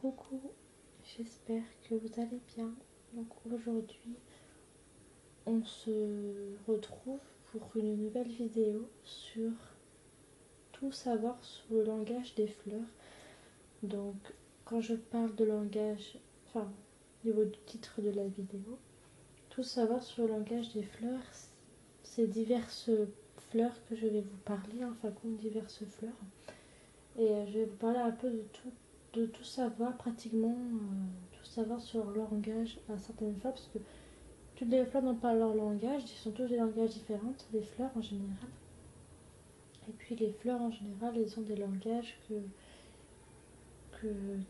Coucou, j'espère que vous allez bien. Donc aujourd'hui, on se retrouve pour une nouvelle vidéo sur tout savoir sur le langage des fleurs. Donc quand je parle de langage, enfin au niveau du titre de la vidéo, tout savoir sur le langage des fleurs, c'est diverses fleurs que je vais vous parler, enfin comme diverses fleurs. Et je vais vous parler un peu de tout savoir, pratiquement tout savoir sur leur langage à certaines fleurs, parce que toutes les fleurs n'ont pas leur langage, ils sont tous des langages différents, les fleurs en général. Et puis les fleurs en général, elles ont des langages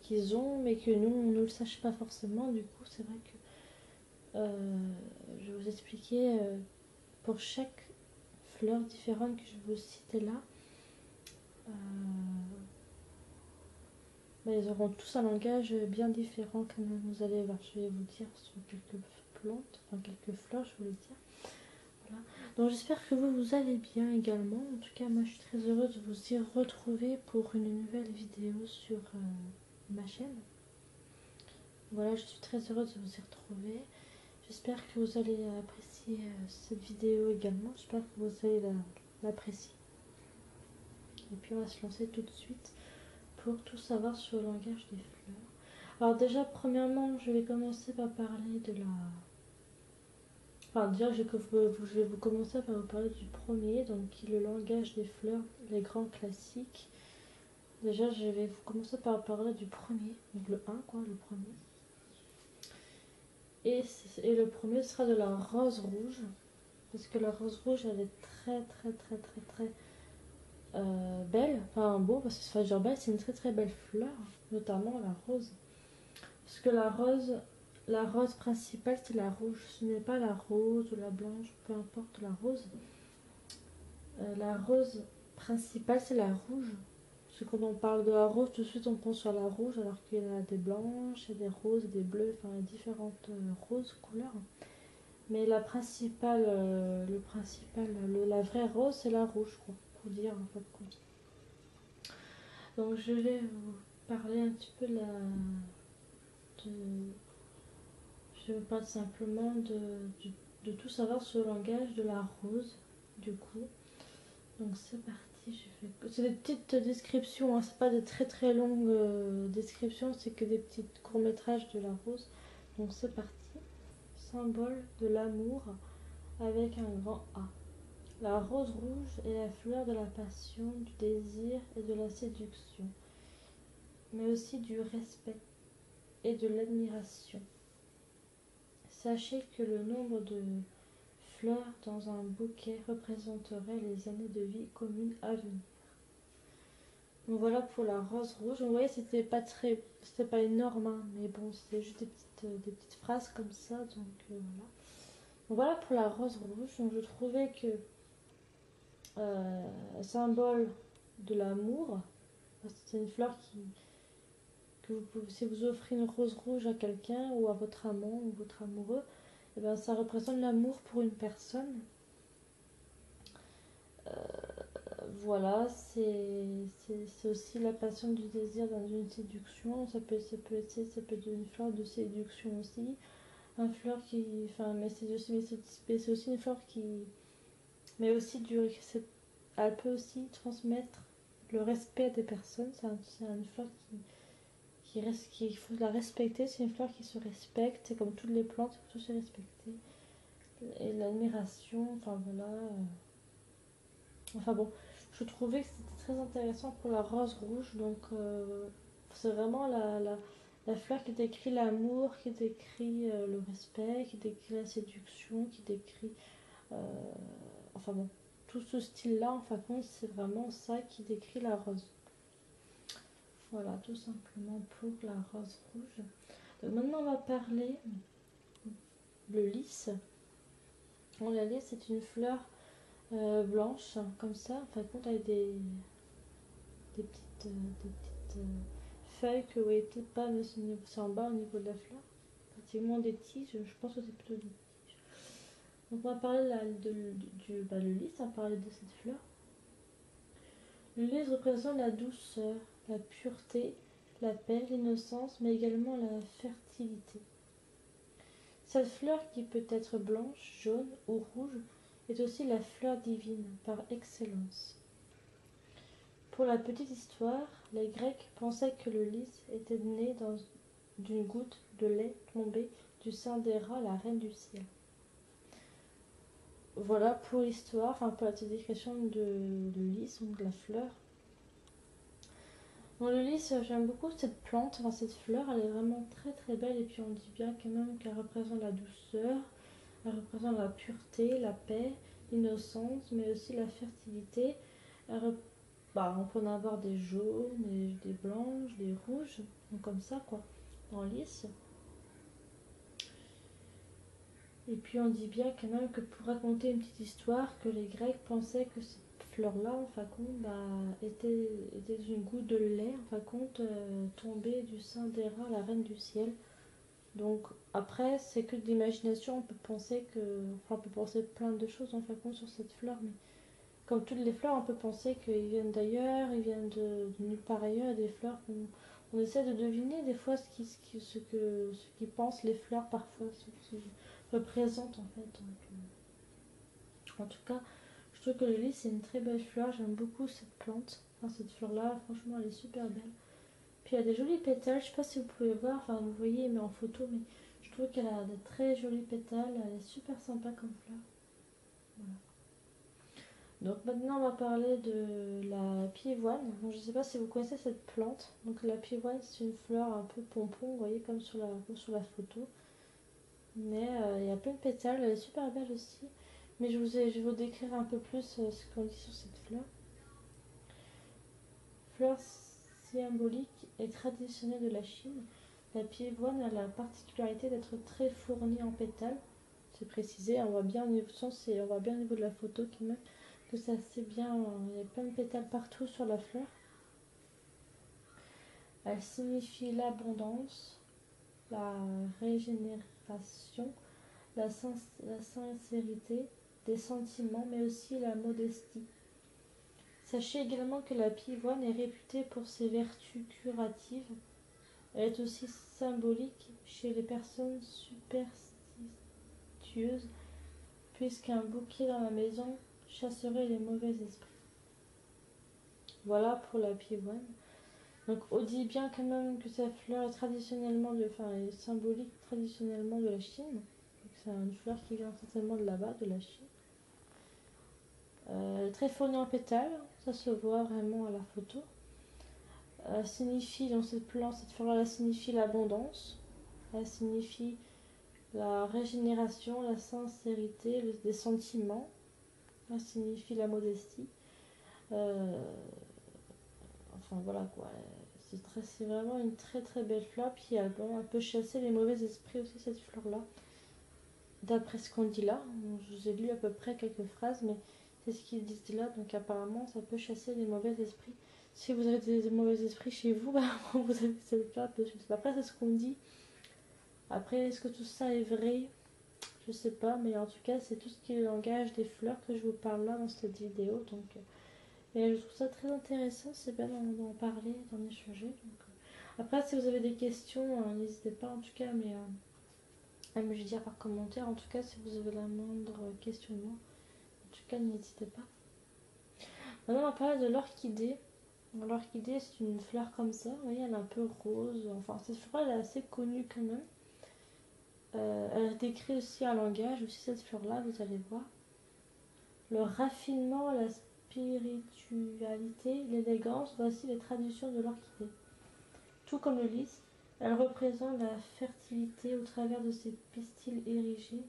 qu'ils ont, mais que nous, on ne le sache pas forcément. Du coup, c'est vrai que je vais vous expliquer pour chaque fleur différente que je vais vous citer là. Mais ils auront tous un langage bien différent quand même. Vous allez voir, je vais vous dire sur quelques plantes, enfin quelques fleurs, je voulais dire. Voilà. Donc j'espère que vous allez bien également. En tout cas, moi je suis très heureuse de vous y retrouver pour une nouvelle vidéo sur ma chaîne. Voilà, je suis très heureuse de vous y retrouver. J'espère que vous allez apprécier cette vidéo également. J'espère que vous allez l'apprécier. Et puis on va se lancer tout de suite pour tout savoir sur le langage des fleurs. Alors déjà, premièrement, je vais commencer par parler de la... Enfin, déjà, je vais vous commencer par vous parler du premier, donc qui est le langage des fleurs, les grands classiques. Déjà, je vais vous commencer par parler du premier, donc le un quoi, le premier. Et le premier sera de la rose rouge, parce que la rose rouge, elle est très belle. Enfin, beau, parce que ça veut dire belle, c'est une très belle fleur, notamment la rose. Parce que la rose principale, c'est la rouge. Ce n'est pas la rose ou la blanche, peu importe la rose. La rose principale, c'est la rouge. Parce que quand on parle de la rose, tout de suite on pense sur la rouge, alors qu'il y a des blanches, il y a des roses, des bleus, enfin différentes roses, couleurs. Mais la principale, la vraie rose, c'est la rouge, quoi, pour dire en fait quoi. Donc je vais vous parler un petit peu de, je vais vous parler simplement de tout savoir sur le langage de la rose, du coup. Donc c'est parti, c'est des petites descriptions, hein. C'est pas des très longues descriptions, c'est que des petits courts-métrages de la rose. Donc c'est parti. Symbole de l'amour avec un grand A. La rose rouge est la fleur de la passion, du désir et de la séduction, mais aussi du respect et de l'admiration. Sachez que le nombre de fleurs dans un bouquet représenterait les années de vie commune à venir. Donc voilà pour la rose rouge. Vous voyez, c'était pas énorme, hein, mais bon, c'était juste des petites phrases comme ça, donc voilà. Donc voilà pour la rose rouge. Donc je trouvais que symbole de l'amour, c'est une fleur si vous offrez une rose rouge à quelqu'un ou à votre amant ou votre amoureux, et ben ça représente l'amour pour une personne. Voilà, c'est aussi la passion du désir dans une séduction. Ça peut être une fleur de séduction aussi. Une fleur qui. Enfin, mais c'est aussi une fleur qui. Mais aussi elle peut aussi transmettre le respect des personnes. C'est une fleur qu'il faut la respecter. C'est une fleur qui se respecte. C'est comme toutes les plantes, il faut se respecter. Et l'admiration, enfin voilà. Enfin bon, je trouvais que c'était très intéressant pour la rose rouge. Donc c'est vraiment la fleur qui décrit l'amour, qui décrit le respect, qui décrit la séduction, qui décrit... enfin bon, tout ce style-là, en fin de compte, c'est vraiment ça qui décrit la rose. Voilà, tout simplement pour la rose rouge. Donc maintenant, on va parler le lys. Bon, la lys, c'est une fleur blanche, comme ça, en fin de compte, avec des petites feuilles que vous voyez peut-être pas, mais c'est en bas au niveau de la fleur. Pratiquement des tiges, je pense que c'est plutôt des tiges. Donc on va parler là le lys, on va parler de cette fleur. Le lys représente la douceur, la pureté la paix, l'innocence, mais également la fertilité. Cette fleur qui peut être blanche, jaune ou rouge est aussi la fleur divine par excellence. Pour la petite histoire, les Grecs pensaient que le lys était né d'une goutte de lait tombée du sein d'Héra, la reine du ciel. Voilà pour l'histoire, enfin pour la petite description de lys, donc de la fleur. Dans le lys, j'aime beaucoup cette plante, enfin cette fleur, elle est vraiment très très belle et puis on dit bien quand même qu'elle représente la douceur, elle représente la pureté, la paix, l'innocence, mais aussi la fertilité. On peut en avoir des jaunes, des blanches, des rouges, donc comme ça quoi, en lys. Et puis on dit bien quand même que pour raconter une petite histoire, que les Grecs pensaient que cette fleur-là, en fin de compte, était une goutte de lait, en fin de compte, tombée du sein d'Héra, la reine du ciel. Donc après, c'est que de l'imagination, on peut penser on peut penser plein de choses en fin de compte sur cette fleur, mais comme toutes les fleurs, on peut penser qu'ils viennent d'ailleurs, ils viennent de nulle part ailleurs, des fleurs on essaie de deviner des fois ce qui pensent les fleurs parfois, ce qui représentent en fait. Donc, en tout cas, je trouve que le lys c'est une très belle fleur, j'aime beaucoup cette plante, enfin, cette fleur là, franchement elle est super belle. Puis il y a des jolis pétales, je sais pas si vous pouvez voir, enfin vous voyez mais en photo, mais je trouve qu'elle a de très jolis pétales, elle est super sympa comme fleur. Voilà. Donc maintenant on va parler de la pivoine. Donc, je ne sais pas si vous connaissez cette plante. Donc la pivoine c'est une fleur un peu pompon, vous voyez comme sur la photo. Mais il y a plein de pétales, elle est super belle aussi. Mais je vais vous décrire un peu plus ce qu'on dit sur cette fleur. Fleur symbolique et traditionnelle de la Chine, la pivoine a la particularité d'être très fournie en pétales. C'est précisé, on voit bien au niveau de la photo quand même que c'est assez bien, il y a plein de pétales partout sur la fleur. Elle signifie l'abondance, la régénération, la sincérité des sentiments, mais aussi la modestie. Sachez également que la pivoine est réputée pour ses vertus curatives. Elle est aussi symbolique chez les personnes superstitieuses, puisqu'un bouquet dans la maison chasserait les mauvais esprits. Voilà pour la pivoine. Donc on dit bien quand même que cette fleur est est symbolique traditionnellement de la Chine. C'est une fleur qui vient certainement de là-bas, de la Chine. Très fournie en pétales, ça se voit vraiment à la photo. Signifie dans cette fleur-là signifie l'abondance, elle signifie la régénération, la sincérité, des sentiments, elle signifie la modestie. Enfin voilà quoi, c'est vraiment une très très belle fleur. Puis elle peut chasser les mauvais esprits aussi cette fleur-là. D'après ce qu'on dit là, je vous ai lu à peu près quelques phrases, mais c'est ce qu'ils disent là. Donc apparemment ça peut chasser les mauvais esprits. Si vous avez des mauvais esprits chez vous, vous avez cette fleur. Après c'est ce qu'on dit. Après est-ce que tout ça est vrai? Je sais pas, mais en tout cas c'est tout ce qui est le langage des fleurs que je vous parle là dans cette vidéo. Donc et je trouve ça très intéressant, c'est bien d'en parler, d'en échanger. Donc, après, si vous avez des questions, n'hésitez pas en tout cas à me le dire par commentaire. En tout cas, si vous avez la moindre questionnement, en tout cas, n'hésitez pas. Maintenant, on va parler de l'orchidée. L'orchidée, c'est une fleur comme ça, vous voyez, elle est un peu rose. Enfin, cette fleur, elle est assez connue quand même. Elle décrit aussi un langage, aussi cette fleur-là, vous allez voir. Le raffinement, la spiritualité, l'élégance, voici les traductions de l'orchidée. Tout comme le lys, elle représente la fertilité au travers de ses pistils érigés.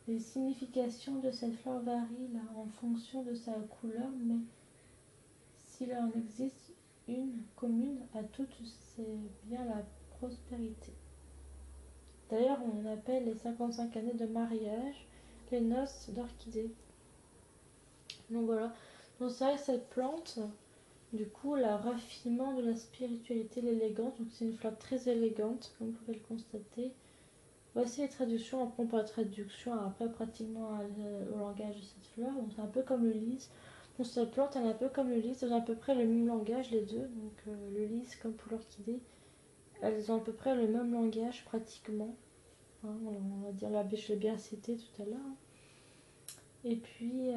Les significations de cette fleur varient là, en fonction de sa couleur, mais s'il en existe une commune à toutes, c'est bien la prospérité. D'ailleurs, on appelle les 55 années de mariage les noces d'orchidée. Donc voilà. Donc c'est vrai que cette plante, du coup, le raffinement de la spiritualité, l'élégance, donc c'est une fleur très élégante, comme vous pouvez le constater. Voici les traductions, après la traduction, après pratiquement au langage de cette fleur, donc c'est un peu comme le lys. Donc cette plante, elle est un peu comme le lys, elles ont à peu près le même langage les deux. Donc le lys comme pour l'orchidée, elles ont à peu près le même langage pratiquement. Hein, on va dire, je l'ai bien cité tout à l'heure. Et puis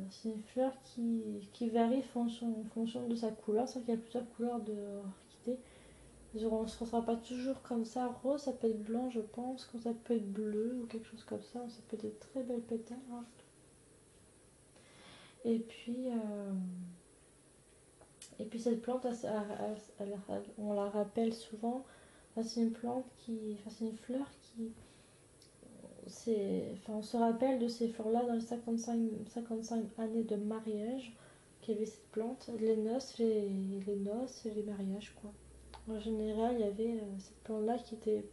c'est une fleur qui varie en fonction de sa couleur. C'est vrai qu'il y a plusieurs couleurs d'orchidée. On ne se sera pas toujours comme ça rose, ça peut être blanc je pense, comme ça peut être bleu ou quelque chose comme ça. Ça peut être de très belles pétales. Hein. Et puis, euh, et puis cette plante, on la rappelle souvent. Enfin, c'est une plante c'est une fleur qui, on se rappelle de ces fleurs-là dans les 55 années de mariage qu'il y avait cette plante, les noces et les mariages quoi. En général, il y avait cette plante-là qui était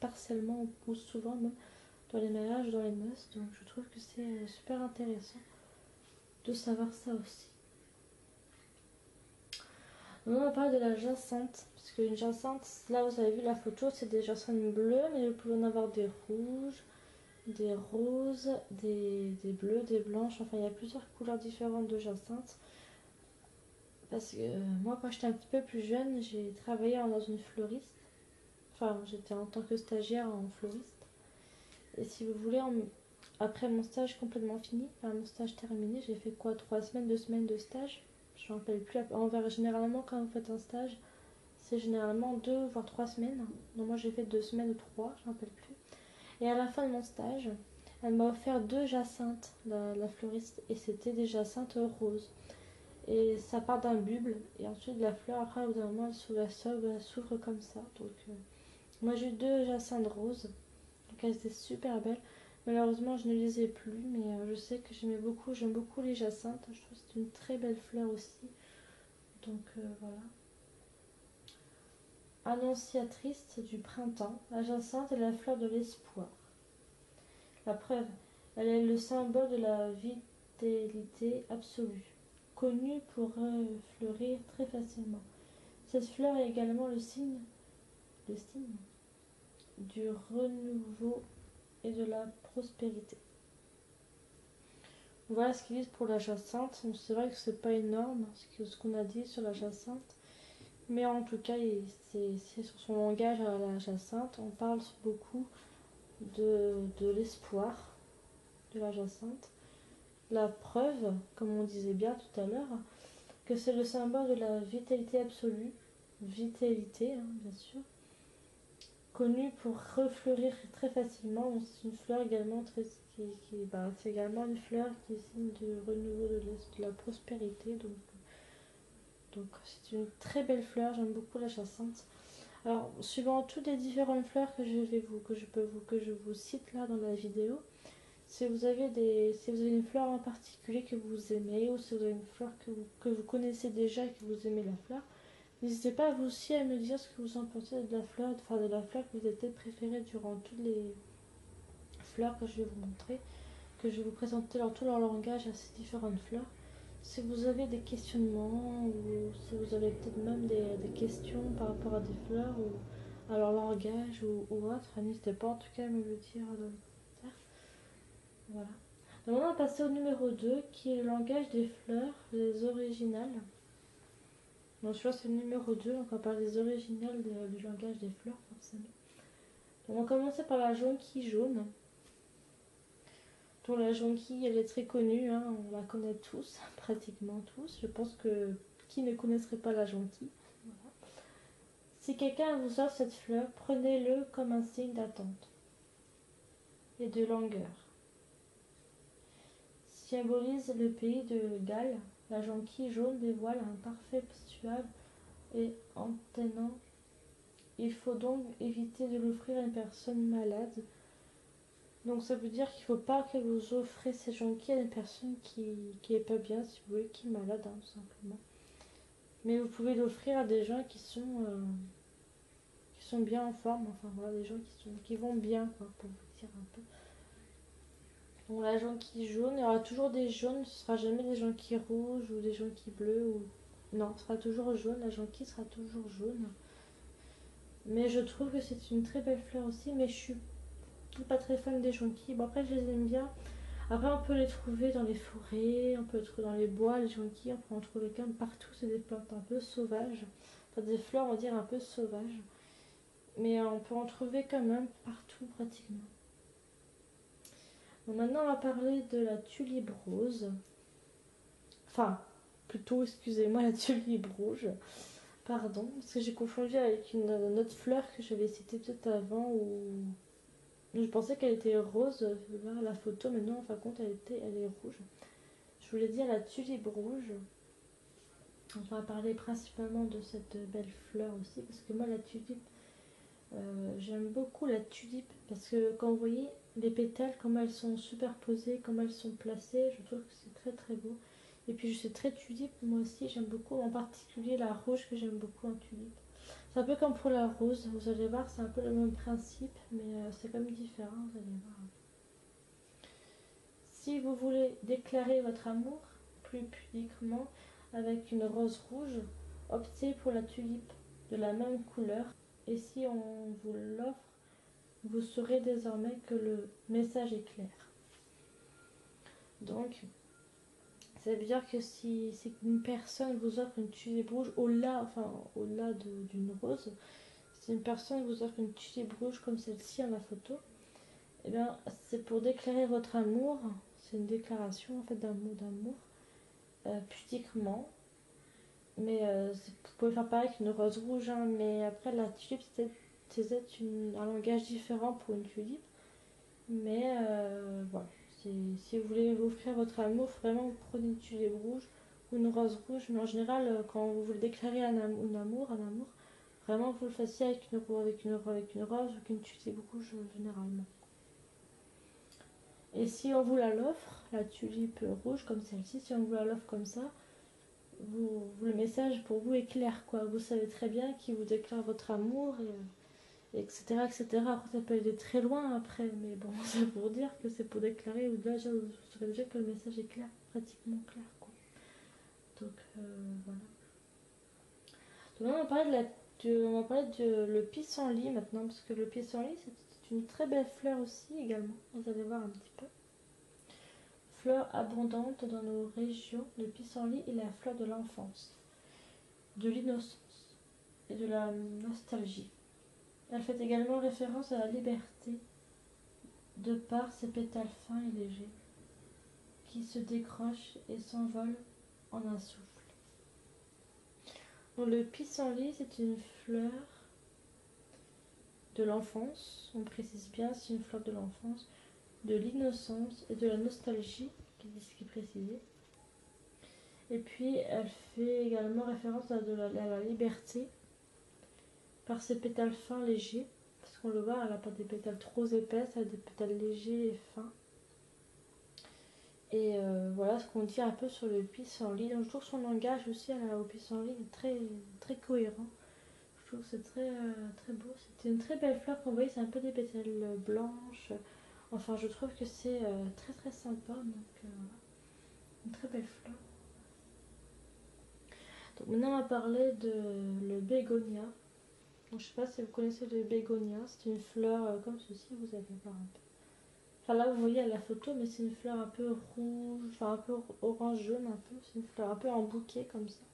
partiellement ou souvent même dans les mariages, dans les noces. Donc je trouve que c'est super intéressant de savoir ça aussi. On va parler de la jacinthe, parce qu'une jacinthe, là vous avez vu la photo, c'est des jacinthes bleues, mais vous pouvez en avoir des rouges, des roses, des bleus, des blanches, enfin il y a plusieurs couleurs différentes de jacinthe. Parce que moi quand j'étais un petit peu plus jeune, j'ai travaillé dans une fleuriste, enfin j'étais en tant que stagiaire en fleuriste. Et si vous voulez, après mon stage complètement fini, enfin mon stage terminé, j'ai fait quoi, 3 semaines, 2 semaines de stage. Je ne me rappelle plus. Généralement, quand vous faites un stage, c'est généralement 2 voire 3 semaines. Donc moi j'ai fait 2 semaines ou trois, je ne me rappelle plus. Et à la fin de mon stage, elle m'a offert 2 jacinthes, la fleuriste, et c'était des jacinthes roses. Et ça part d'un bulbe, et ensuite la fleur, après, au bout d'un moment, elle s'ouvre comme ça. Donc moi j'ai eu 2 jacinthes roses, donc elles étaient super belles. Malheureusement, je ne les ai plus, mais je sais que j'aime beaucoup les jacinthes. Je trouve que c'est une très belle fleur aussi. Donc voilà. Annonciatrice du printemps, la jacinthe est la fleur de l'espoir. La preuve, elle est le symbole de la vitalité absolue, connue pour fleurir très facilement. Cette fleur est également le signe du renouveau et de la prospérité. Voilà ce qu'ils disent pour la jacinthe. C'est vrai que c'est pas énorme ce qu'on a dit sur la jacinthe, mais en tout cas, c'est sur son langage à la jacinthe. On parle beaucoup de l'espoir de la jacinthe. La preuve, comme on disait bien tout à l'heure, que c'est le symbole de la vitalité absolue, vitalité hein, bien sûr, connue pour refleurir très facilement. C'est une fleur également c'est également une fleur qui est signe de renouveau de la prospérité. Donc c'est une très belle fleur, j'aime beaucoup la jacinthe. Alors suivant toutes les différentes fleurs que je vous cite là dans la vidéo, si vous avez une fleur en particulier que vous aimez, ou si vous avez une fleur que vous connaissez déjà et que vous aimez la fleur, n'hésitez pas vous aussi à me dire ce que vous en pensez de la fleur, de la fleur que vous avez peut-être préférée durant toutes les fleurs que je vais vous montrer, que je vais vous présenter dans tout leur langage à ces différentes fleurs. Si vous avez des questionnements, ou si vous avez peut-être même des questions par rapport à des fleurs, ou à leur langage, ou autre, n'hésitez pas en tout cas à me le dire dans les commentaires. Voilà. Donc on va passer au numéro 2 qui est le langage des fleurs, les originales. Donc celui-là c'est le numéro 2, donc on va parler des originales du langage des fleurs forcément. Donc on va commencer par la jonquille jaune. Donc la jonquille elle est très connue, hein, on la connaît tous, pratiquement tous. Je pense que qui ne connaîtrait pas la jonquille. Voilà. Si quelqu'un vous offre cette fleur, prenez-le comme un signe d'attente et de langueur. Symbolise le pays de Galles, la jonquille jaune dévoile un parfait suave et entraînant. Il faut donc éviter de l'offrir à une personne malade. Donc ça veut dire qu'il ne faut pas que vous offrez ces jonquilles à une personne qui est pas bien, si vous voulez, qui est malade, hein, tout simplement. Mais vous pouvez l'offrir à des gens qui sont bien en forme, enfin voilà, des gens qui vont bien, quoi, pour vous dire un peu. Donc la jonquille jaune, il y aura toujours des jaunes, ce sera jamais des jonquilles rouges ou des jonquilles bleues. Non, ce sera toujours jaune, la jonquille sera toujours jaune. Mais je trouve que c'est une très belle fleur aussi, mais je suis pas très fan des jonquilles. Bon après je les aime bien. Après, on peut les trouver dans les forêts, on peut les trouver dans les bois, les jonquilles, on peut en trouver quand même partout. C'est des plantes un peu sauvages, enfin des fleurs, on va dire un peu sauvages. Mais on peut en trouver quand même partout pratiquement. Donc maintenant, on va parler de la tulipe rose. Enfin, plutôt, excusez-moi, la tulipe rouge. Pardon, parce que j'ai confondu avec une autre fleur que j'avais citée peut-être avant où je pensais qu'elle était rose vers la photo, mais non, en fin de compte, elle est rouge. Je voulais dire la tulipe rouge. On va parler principalement de cette belle fleur aussi, parce que moi, la tulipe, j'aime beaucoup la tulipe, parce que quand vous voyez les pétales, comment elles sont superposées, comment elles sont placées, je trouve que c'est très très beau. Et puis je suis très tulipe, moi aussi, j'aime beaucoup, en particulier la rouge que j'aime beaucoup en tulipe. C'est un peu comme pour la rose, vous allez voir, c'est un peu le même principe, mais c'est quand même différent, vous allez voir. Si vous voulez déclarer votre amour plus pudiquement avec une rose rouge, optez pour la tulipe de la même couleur. Et si on vous l'offre, vous saurez désormais que le message est clair. Donc, ça veut dire que si une personne vous offre une tulipe rouge au-delà d'une rose, si une personne vous offre une tulipe rouge comme celle-ci à la photo, eh bien, c'est pour déclarer votre amour. C'est une déclaration en fait d'amour pudiquement. Mais vous pouvez faire pareil avec une rose rouge, hein, mais après la tulipe c'est un langage différent pour une tulipe. Mais voilà, si vous voulez vous offrir votre amour, vraiment vous prenez une tulipe rouge ou une rose rouge. Mais en général, quand vous voulez déclarer un amour, vraiment vous le fassiez avec une rose ou qu'une tulipe rouge généralement. Et si on vous l'offre, la tulipe rouge comme celle-ci, si on vous l'offre comme ça, le message pour vous est clair, quoi. Vous savez très bien qui vous déclare votre amour, et etc., etc. Après, ça peut aller très loin après, mais bon, c'est pour dire que c'est pour déclarer, ou déjà, vous saurez déjà que le message est clair, pratiquement clair, quoi. Donc, voilà. Donc, là, on va parler de le pissenlit maintenant, parce que le pissenlit, c'est une très belle fleur aussi, également. Vous allez voir un petit peu. Fleur abondante dans nos régions, le pissenlit est la fleur de l'enfance, de l'innocence et de la nostalgie. Elle fait également référence à la liberté, de par ses pétales fins et légers, qui se décrochent et s'envolent en un souffle. Donc, le pissenlit, c'est une fleur de l'enfance, on précise bien, c'est une fleur de l'enfance, de l'innocence et de la nostalgie, ce qui est précisé. Et puis, elle fait également référence à la liberté, par ses pétales fins légers, parce qu'on le voit, elle n'a pas des pétales trop épaisses, elle a des pétales légers et fins. Et voilà ce qu'on dit un peu sur le pissenlit. Donc je trouve que son langage aussi au pissenlit est très, très cohérent. Je trouve que c'est très, très beau. C'était une très belle fleur qu'on voyait, c'est un peu des pétales blanches. Enfin, je trouve que c'est très très sympa. Donc une très belle fleur. Donc maintenant on va parler de le bégonia. Donc, je sais pas si vous connaissez le bégonia, c'est une fleur comme ceci, vous allez voir un peu. Enfin là vous voyez à la photo, mais c'est une fleur un peu rouge, enfin un peu orange jaune un peu, c'est une fleur un peu en bouquet comme ça.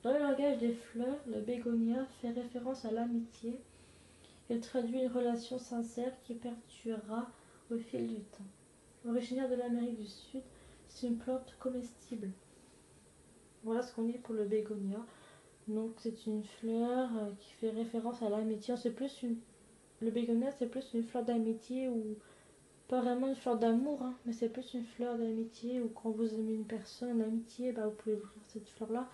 Dans le langage des fleurs, le bégonia fait référence à l'amitié. Il traduit une relation sincère qui perdurera au fil du temps. Originaire de l'Amérique du Sud, c'est une plante comestible. Voilà ce qu'on dit pour le bégonia. Donc c'est une fleur qui fait référence à l'amitié. Le bégonia, c'est plus une fleur d'amitié ou pas vraiment une fleur d'amour, hein, mais c'est plus une fleur d'amitié où quand vous aimez une personne en amitié, bah, vous pouvez offrir cette fleur-là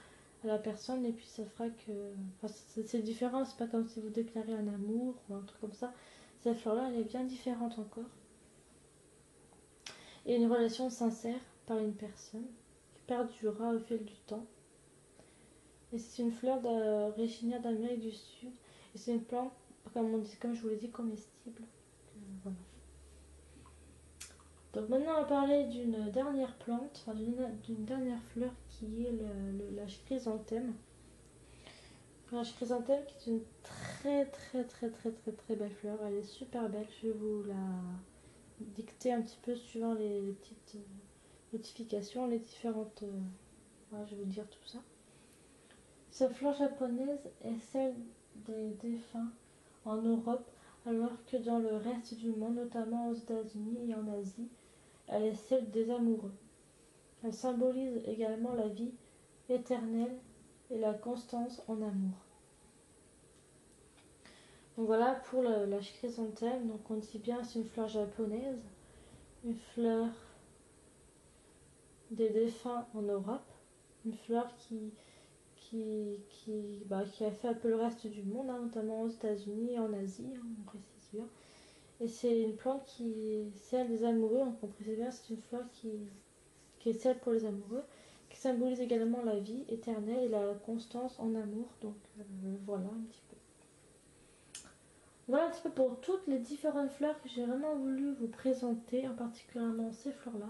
à la personne et puis ça fera que... Enfin, c'est différent, c'est pas comme si vous déclarez un amour ou un truc comme ça. Cette fleur-là, elle est bien différente encore. Et une relation sincère par une personne qui perdurera au fil du temps. Et c'est une fleur originaire d'Amérique du Sud. Et c'est une plante, comme je vous l'ai dit, comestible. Voilà. Donc maintenant on va parler d'une dernière plante, enfin d'une dernière fleur qui est la chrysanthème. La chrysanthème qui est une très très très très très très belle fleur, elle est super belle, je vais vous la dicter un petit peu suivant les petites notifications, les différentes... voilà, je vais vous dire tout ça. Cette fleur japonaise est celle des défunts en Europe, alors que dans le reste du monde, notamment aux États-Unis et en Asie, elle est celle des amoureux. Elle symbolise également la vie éternelle et la constance en amour. Donc voilà pour la chrysanthème. Donc on dit bien c'est une fleur japonaise, une fleur des défunts en Europe, une fleur qui a fait un peu le reste du monde, hein, notamment aux États-Unis et en Asie, hein, on précise bien. Et c'est une plante qui est celle des amoureux, donc on précise bien c'est une fleur qui est celle pour les amoureux, qui symbolise également la vie éternelle et la constance en amour. Donc voilà un petit peu. Voilà un petit peu pour toutes les différentes fleurs que j'ai vraiment voulu vous présenter, en particulièrement ces fleurs-là,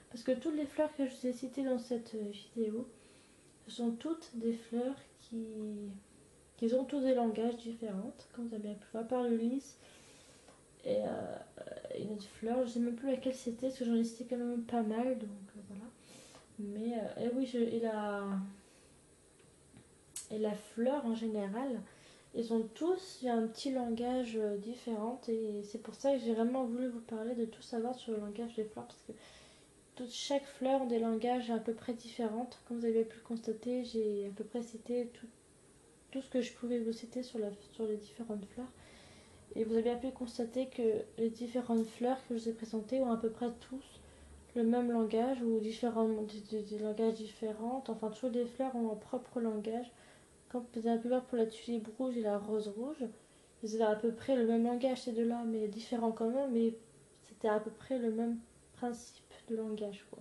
parce que toutes les fleurs que je vous ai citées dans cette vidéo, ce sont toutes des fleurs qui ont tous des langages différents, comme vous avez bien pu voir, par le lys et une autre fleur, je ne sais même plus laquelle c'était, parce que j'en ai cité quand même pas mal, donc voilà. Mais et oui, et la fleur en général, ils ont tous un petit langage différent, et c'est pour ça que j'ai vraiment voulu vous parler de tout savoir sur le langage des fleurs, parce que chaque fleur a des langages à peu près différents. Comme vous avez pu le constater, j'ai à peu près cité tout ce que je pouvais vous citer sur les différentes fleurs. Et vous avez bien pu constater que les différentes fleurs que je vous ai présentées ont à peu près tous le même langage ou des langages différents. Enfin, toutes les fleurs ont leur propre langage. Comme vous avez pu voir pour la tulipe rouge et la rose rouge, ils avaient à peu près le même langage ces deux-là, mais différents quand même, mais c'était à peu près le même principe de langage, quoi.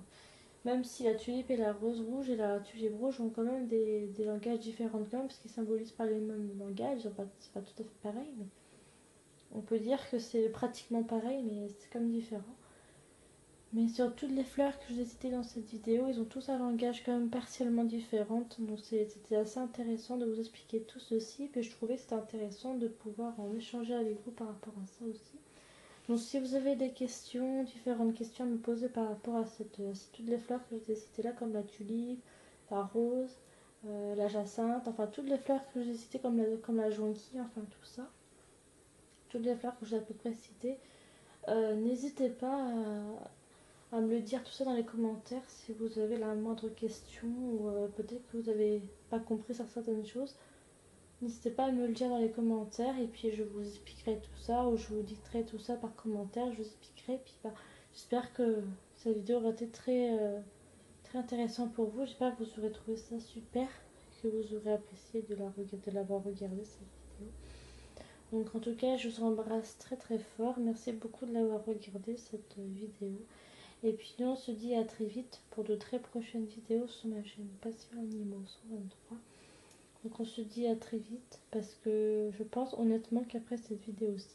Même si la tulipe et la rose rouge et la tulipe rouge ont quand même des langages différents quand même, parce qu'ils symbolisent pas les mêmes langages, c'est pas tout à fait pareil, mais on peut dire que c'est pratiquement pareil, mais c'est comme différent. Mais sur toutes les fleurs que je vous ai citées dans cette vidéo, ils ont tous un langage quand même partiellement différent. Donc c'était assez intéressant de vous expliquer tout ceci. Puis je trouvais que c'était intéressant de pouvoir en échanger avec vous par rapport à ça aussi. Donc si vous avez des questions, différentes questions à me poser par rapport à toutes les fleurs que je vous ai citées là, comme la tulipe, la rose, la jacinthe, enfin toutes les fleurs que je vous ai citées comme la jonquille, enfin tout ça. Toutes les fleurs que je vous ai à peu près citées. N'hésitez pas à me le dire tout ça dans les commentaires si vous avez la moindre question ou peut-être que vous n'avez pas compris sur certaines choses. N'hésitez pas à me le dire dans les commentaires et puis je vous expliquerai tout ça ou je vous dicterai tout ça par commentaire, je vous expliquerai. Puis j'espère que cette vidéo aura été très intéressante pour vous. J'espère que vous aurez trouvé ça super, que vous aurez apprécié de l'avoir regardé cette vidéo. Donc en tout cas, je vous embrasse très fort. Merci beaucoup de l'avoir regardé cette vidéo. Et puis nous on se dit à très vite pour de très prochaines vidéos sur ma chaîne Passion Animaux 123. Donc on se dit à très vite parce que je pense honnêtement qu'après cette vidéo-ci,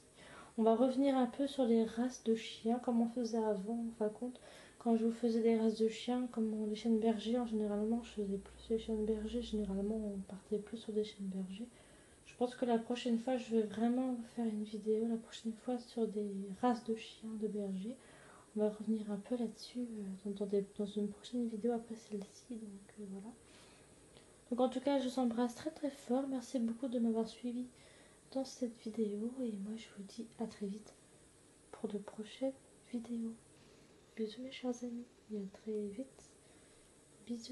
on va revenir un peu sur les races de chiens comme on faisait avant. Enfin compte, quand je vous faisais des races de chiens comme les chiens bergers, généralement je faisais plus les chiens bergers, généralement on partait plus sur des chiens bergers. Je pense que la prochaine fois je vais vraiment vous faire une vidéo la prochaine fois sur des races de chiens de bergers. On va revenir un peu là-dessus dans une prochaine vidéo après celle-ci. Donc voilà. Donc en tout cas, je vous embrasse très fort. Merci beaucoup de m'avoir suivi dans cette vidéo. Et moi, je vous dis à très vite pour de prochaines vidéos. Bisous mes chers amis. Et à très vite. Bisous.